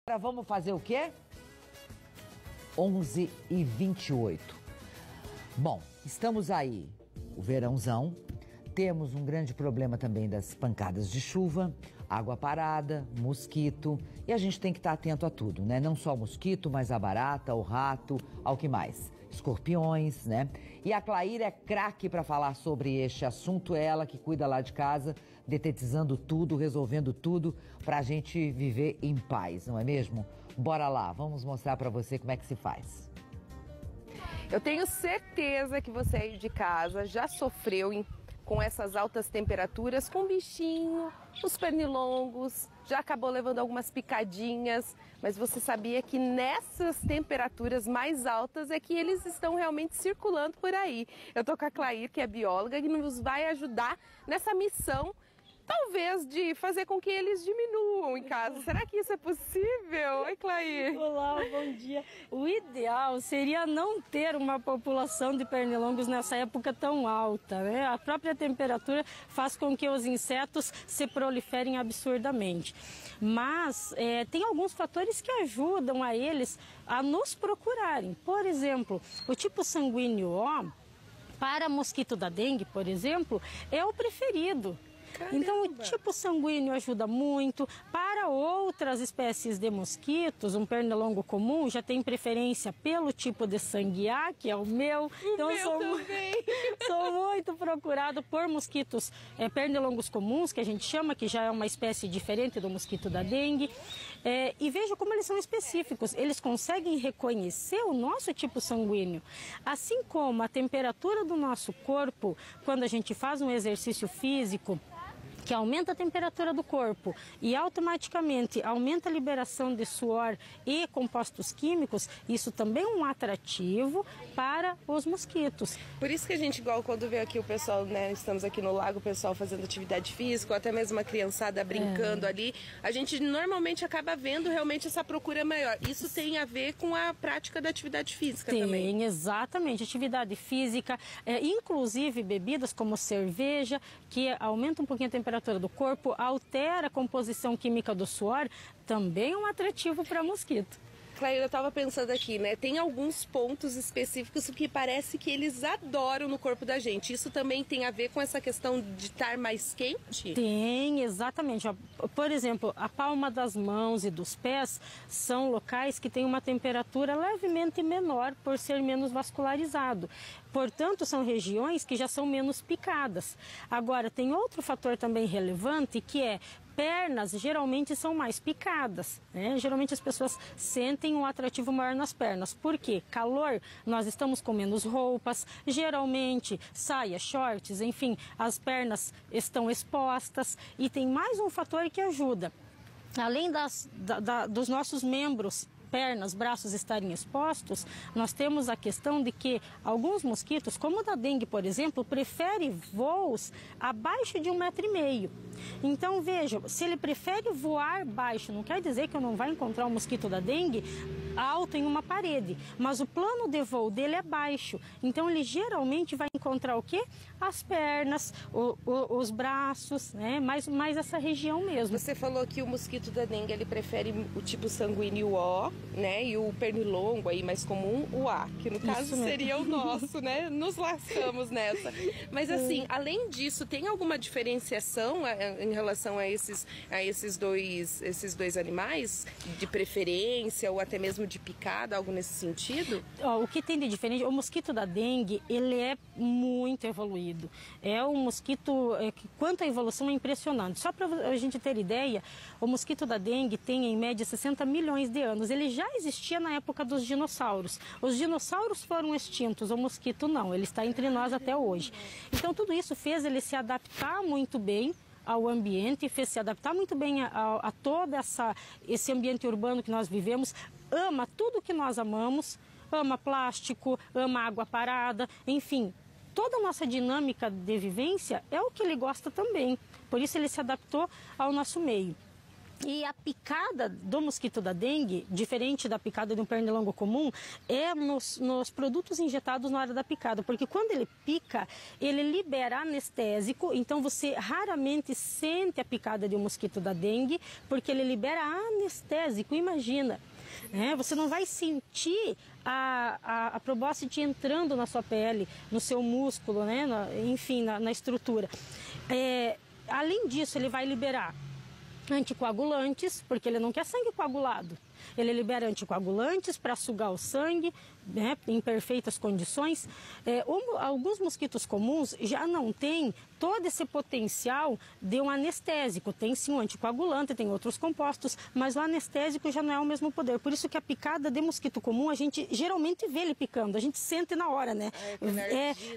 Agora vamos fazer o quê? 11h28. Bom, estamos aí, o verãozão. Temos um grande problema também das pancadas de chuva, água parada, mosquito. E a gente tem que estar atento a tudo, né? Não só o mosquito, mas a barata, o rato, ao que mais? Escorpiões, né? E a Clair é craque para falar sobre este assunto. Ela que cuida lá de casa, detetizando tudo, resolvendo tudo para a gente viver em paz, não é mesmo? Bora lá, vamos mostrar para você como é que se faz. Eu tenho certeza que você aí de casa já sofreu com essas altas temperaturas, com bichinho, os pernilongos, já acabou levando algumas picadinhas, mas você sabia que nessas temperaturas mais altas é que eles estão realmente circulando por aí. Eu tô com a Clair, que é bióloga, que nos vai ajudar nessa missão, talvez de fazer com que eles diminuam em casa. Será que isso é possível? Oi, Clair. Olá, bom dia. O ideal seria não ter uma população de pernilongos nessa época tão alta, né? A própria temperatura faz com que os insetos se proliferem absurdamente. Mas tem alguns fatores que ajudam a eles a nos procurarem. Por exemplo, o tipo sanguíneo O, para mosquito da dengue, por exemplo, é o preferido. Caramba. Então, o tipo sanguíneo ajuda muito. Para outras espécies de mosquitos, um pernilongo comum já tem preferência pelo tipo de sangue A, que é o meu. Então, sou muito procurado por mosquitos, pernilongos comuns, que a gente chama, que já é uma espécie diferente do mosquito da dengue. E veja como eles são específicos. Eles conseguem reconhecer o nosso tipo sanguíneo. Assim como a temperatura do nosso corpo, quando a gente faz um exercício físico, que aumenta a temperatura do corpo e automaticamente aumenta a liberação de suor e compostos químicos, isso também é um atrativo para os mosquitos. Por isso que a gente, igual quando vê aqui o pessoal, né, estamos aqui no lago, o pessoal fazendo atividade física, ou até mesmo uma criançada brincando ali, a gente normalmente acaba vendo realmente essa procura maior. Isso tem a ver com a prática da atividade física também? Tem, exatamente. Atividade física, inclusive bebidas como cerveja, que aumenta um pouquinho a temperatura do corpo, altera a composição química do suor, também é um atrativo para mosquito. Clair, eu estava pensando aqui, né? Tem alguns pontos específicos que parece que eles adoram no corpo da gente. Isso também tem a ver com essa questão de estar mais quente? Tem, exatamente. Por exemplo, a palma das mãos e dos pés são locais que têm uma temperatura levemente menor por ser menos vascularizado. Portanto, são regiões que já são menos picadas. Agora, tem outro fator também relevante, que é pernas geralmente são mais picadas, né? Geralmente as pessoas sentem um atrativo maior nas pernas. Por quê? Calor, nós estamos com menos roupas, geralmente saias, shorts, enfim, as pernas estão expostas. E tem mais um fator que ajuda. Além dos nossos membros, pernas, braços estarem expostos, nós temos a questão de que alguns mosquitos, como o da dengue, por exemplo, preferem voos abaixo de 1,5 metro. Então, veja, se ele prefere voar baixo, não quer dizer que eu não vai encontrar um mosquito da dengue alto em uma parede, mas o plano de voo dele é baixo. Então, ele geralmente vai encontrar o quê? As pernas, os braços, né? Mais essa região mesmo. Você falou que o mosquito da dengue, ele prefere o tipo sanguíneo O, né? E o pernilongo aí mais comum, o A, que no caso seria o nosso, né? Nos lascamos nessa. Mas assim, além disso, tem alguma diferenciação em relação a esses dois animais? De preferência ou até mesmo de picada, algo nesse sentido? O que tem de diferente, o mosquito da dengue, ele é muito evoluído. É um mosquito, quanto à evolução é impressionante. Só para a gente ter ideia, o mosquito da dengue tem em média 60 milhões de anos. Ele já existia na época dos dinossauros. Os dinossauros foram extintos, o mosquito não. Ele está entre nós até hoje. Então tudo isso fez ele se adaptar muito bem ao ambiente, fez se adaptar muito bem a todo esse ambiente urbano que nós vivemos, ama tudo que nós amamos, ama plástico, ama água parada, enfim, toda a nossa dinâmica de vivência é o que ele gosta também, por isso ele se adaptou ao nosso meio. E a picada do mosquito da dengue, diferente da picada de um pernilongo comum, é nos produtos injetados na hora da picada. Porque quando ele pica, ele libera anestésico, então você raramente sente a picada de um mosquito da dengue, porque ele libera anestésico, imagina. Você não vai sentir a probóscide entrando na sua pele, no seu músculo, né? Enfim, na estrutura. Além disso, ele vai liberar anticoagulantes, porque ele não quer sangue coagulado. Ele libera anticoagulantes para sugar o sangue, né, em perfeitas condições. Alguns mosquitos comuns já não têm todo esse potencial de um anestésico. Tem sim um anticoagulante, tem outros compostos, mas o anestésico já não é o mesmo poder. Por isso que a picada de mosquito comum, a gente geralmente vê ele picando, a gente sente na hora, né?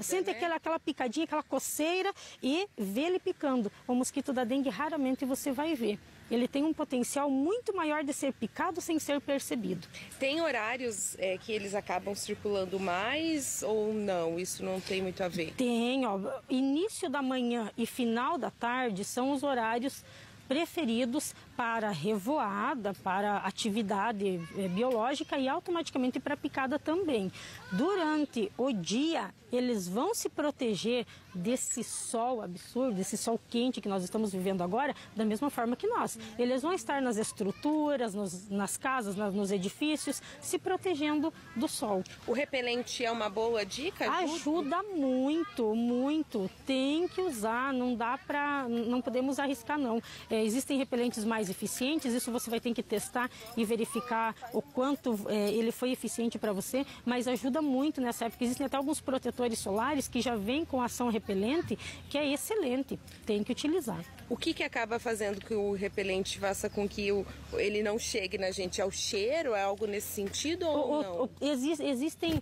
Sente, né? Aquela picadinha, aquela coceira e vê ele picando. O mosquito da dengue raramente você vai ver. Ele tem um potencial muito maior de ser picado sem ser percebido. Tem horários que eles acabam circulando mais ou não? Isso não tem muito a ver? Tem, ó. Início da manhã e final da tarde são os horários preferidos para revoada, para atividade biológica e automaticamente para picada também. Durante o dia, eles vão se proteger desse sol absurdo, desse sol quente que nós estamos vivendo agora, da mesma forma que nós. Eles vão estar nas estruturas, nas casas, nos edifícios, se protegendo do sol. O repelente é uma boa dica? Ajuda muito, muito. Tem que usar, não podemos arriscar não. Existem repelentes mais eficientes, isso você vai ter que testar e verificar o quanto ele foi eficiente para você, mas ajuda muito nessa época. Existem até alguns protetores solares que já vêm com ação repelente, que é excelente, tem que utilizar. O que acaba fazendo que o repelente faça com que ele não chegue na gente? É o cheiro? É algo nesse sentido ou não? Existem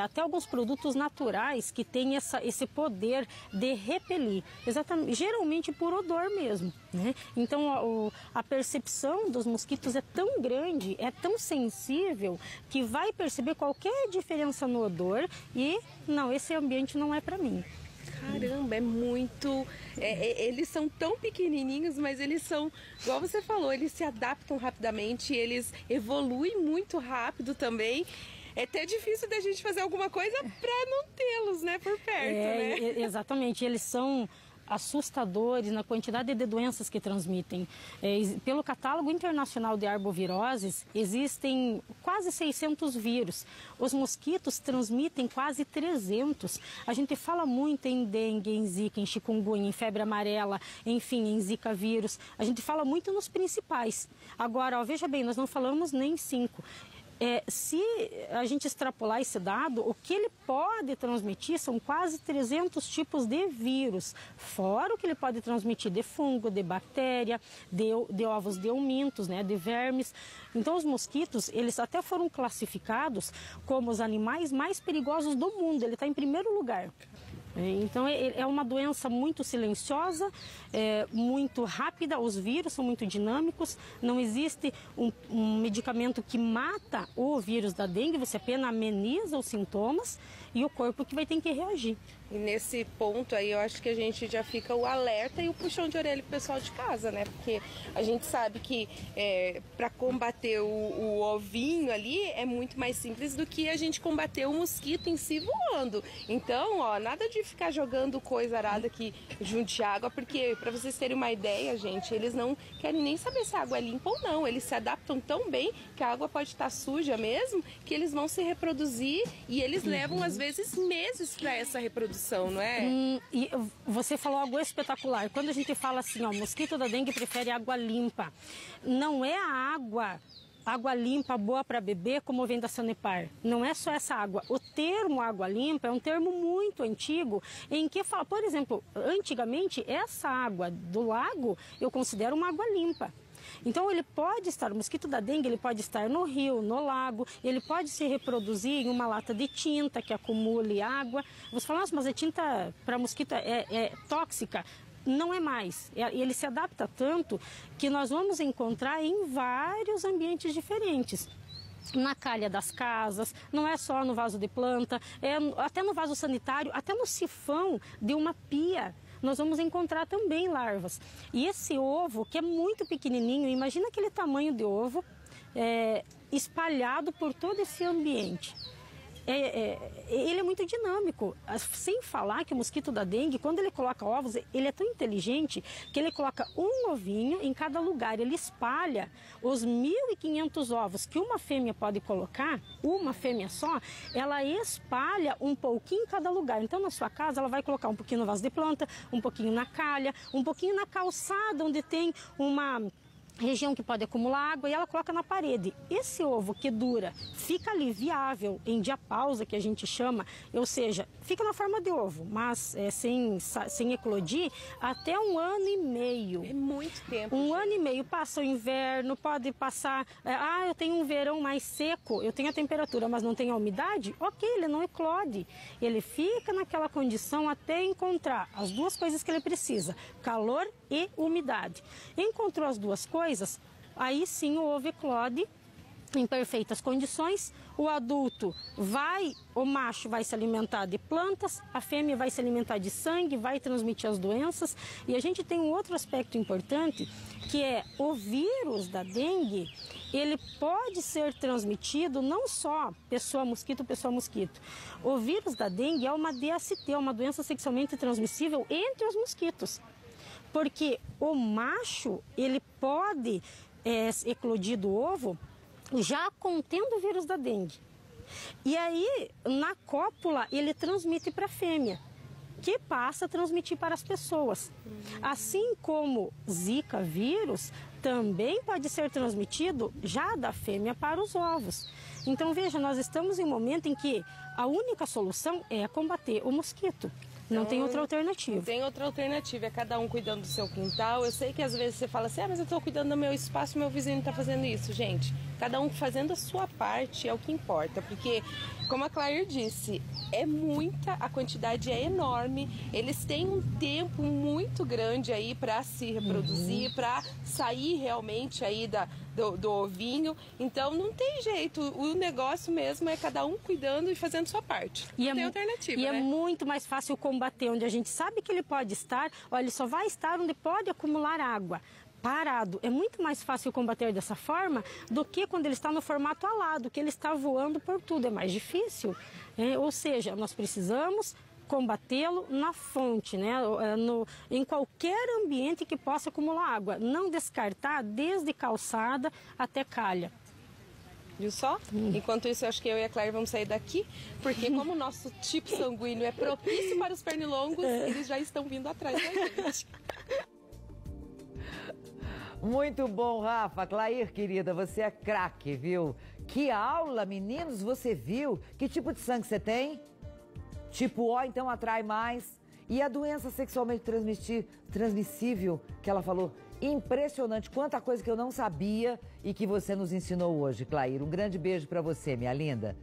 até alguns produtos naturais que têm esse poder de repelir, exatamente, geralmente por odor mesmo, né? Então a percepção dos mosquitos é tão grande, é tão sensível, que vai perceber qualquer diferença no odor e não, esse ambiente não é para mim. Caramba, é muito... eles são tão pequenininhos, mas eles são, igual você falou, eles se adaptam rapidamente, eles evoluem muito rápido também. É até difícil da gente fazer alguma coisa para não tê-los, né, por perto, né? Exatamente, eles são assustadores na quantidade de doenças que transmitem. Pelo catálogo internacional de arboviroses, existem quase 600 vírus. Os mosquitos transmitem quase 300. A gente fala muito em dengue, em zika, em chikungunya, em febre amarela, enfim, em zika vírus. A gente fala muito nos principais. Agora, veja bem, nós não falamos nem 5. Se a gente extrapolar esse dado, o que ele pode transmitir são quase 300 tipos de vírus, fora o que ele pode transmitir de fungo, de bactéria, de ovos de eumintos, né, de vermes. Então os mosquitos, eles até foram classificados como os animais mais perigosos do mundo, ele está em primeiro lugar. Então é uma doença muito silenciosa, muito rápida, os vírus são muito dinâmicos, não existe um medicamento que mata o vírus da dengue, você apenas ameniza os sintomas e o corpo que vai ter que reagir. E nesse ponto aí eu acho que a gente já fica o alerta e o puxão de orelha pro pessoal de casa, né? Porque a gente sabe que para combater o ovinho ali é muito mais simples do que a gente combater o mosquito em si voando. Então, nada de ficar jogando coisa arada aqui junto de água, porque para vocês terem uma ideia, gente, eles não querem nem saber se a água é limpa ou não. Eles se adaptam tão bem que a água pode estar suja mesmo, que eles vão se reproduzir e eles levam às vezes meses para essa reprodução, não é? E você falou algo espetacular. Quando a gente fala assim, o mosquito da dengue prefere água limpa. Não é a água limpa boa para beber, como vem da Sanepar. Não é só essa água. O termo água limpa é um termo muito antigo, em que fala, por exemplo, antigamente essa água do lago eu considero uma água limpa. Então ele pode estar, o mosquito da dengue, ele pode estar no rio, no lago, ele pode se reproduzir em uma lata de tinta que acumule água. Você fala, nossa, mas a tinta para mosquito é tóxica. Não é mais. Ele se adapta tanto que nós vamos encontrar em vários ambientes diferentes. Na calha das casas, não é só no vaso de planta, até no vaso sanitário, até no sifão de uma pia. nós vamos encontrar também larvas. E esse ovo, que é muito pequenininho, imagina aquele tamanho de ovo espalhado por todo esse ambiente. Ele é muito dinâmico, sem falar que o mosquito da dengue, quando ele coloca ovos, ele é tão inteligente que ele coloca um ovinho em cada lugar, ele espalha os 1.500 ovos que uma fêmea pode colocar, uma fêmea só, ela espalha um pouquinho em cada lugar. Então na sua casa ela vai colocar um pouquinho no vaso de planta, um pouquinho na calha, um pouquinho na calçada onde tem uma região que pode acumular água, e ela coloca na parede. Esse ovo que dura, fica ali viável em diapausa, que a gente chama, ou seja, fica na forma de ovo, mas sem eclodir, até 1 ano e meio. É muito tempo. 1 ano e meio, passa o inverno, pode passar, eu tenho um verão mais seco, eu tenho a temperatura, mas não tenho a umidade, ok, ele não eclode. Ele fica naquela condição até encontrar as duas coisas que ele precisa, calor e umidade. Encontrou as duas coisas, aí sim o ovo eclode em perfeitas condições. O adulto o macho vai se alimentar de plantas, a fêmea vai se alimentar de sangue, vai transmitir as doenças. E a gente tem um outro aspecto importante, que é o vírus da dengue. Ele pode ser transmitido não só pessoa-mosquito, pessoa-mosquito. O vírus da dengue é uma DST, uma doença sexualmente transmissível entre os mosquitos. Porque o macho, ele pode eclodir do ovo já contendo o vírus da dengue. E aí, na cópula, ele transmite para a fêmea, que passa a transmitir para as pessoas. Assim como Zika vírus também pode ser transmitido já da fêmea para os ovos. Então, veja, nós estamos em um momento em que a única solução é combater o mosquito. Não tem outra alternativa. Não tem outra alternativa, é cada um cuidando do seu quintal. Eu sei que às vezes você fala assim, mas eu estou cuidando do meu espaço, meu vizinho está fazendo isso. Gente, cada um fazendo a sua parte é o que importa, porque, como a Clair disse, é muita, a quantidade é enorme, eles têm um tempo muito grande aí para se reproduzir, para sair realmente aí do ovinho. Então não tem jeito, o negócio mesmo é cada um cuidando e fazendo sua parte. Não tem alternativa, né? É muito mais fácil combater onde a gente sabe que ele pode estar. Olha, ele só vai estar onde pode acumular água. Parado. É muito mais fácil combater dessa forma do que quando ele está no formato alado, que ele está voando por tudo. É mais difícil. Ou seja, nós precisamos combatê-lo na fonte, né? Em qualquer ambiente que possa acumular água. Não descartar desde calçada até calha. Viu só? Enquanto isso, eu acho que eu e a Clair vamos sair daqui, porque como o nosso tipo sanguíneo é propício para os pernilongos, eles já estão vindo atrás da gente. Muito bom, Rafa. Clair, querida, você é craque, viu? Que aula, meninos, você viu? Que tipo de sangue você tem? Tipo O, então atrai mais. E a doença sexualmente transmissível que ela falou? Impressionante, quanta coisa que eu não sabia e que você nos ensinou hoje, Clair. Um grande beijo pra você, minha linda.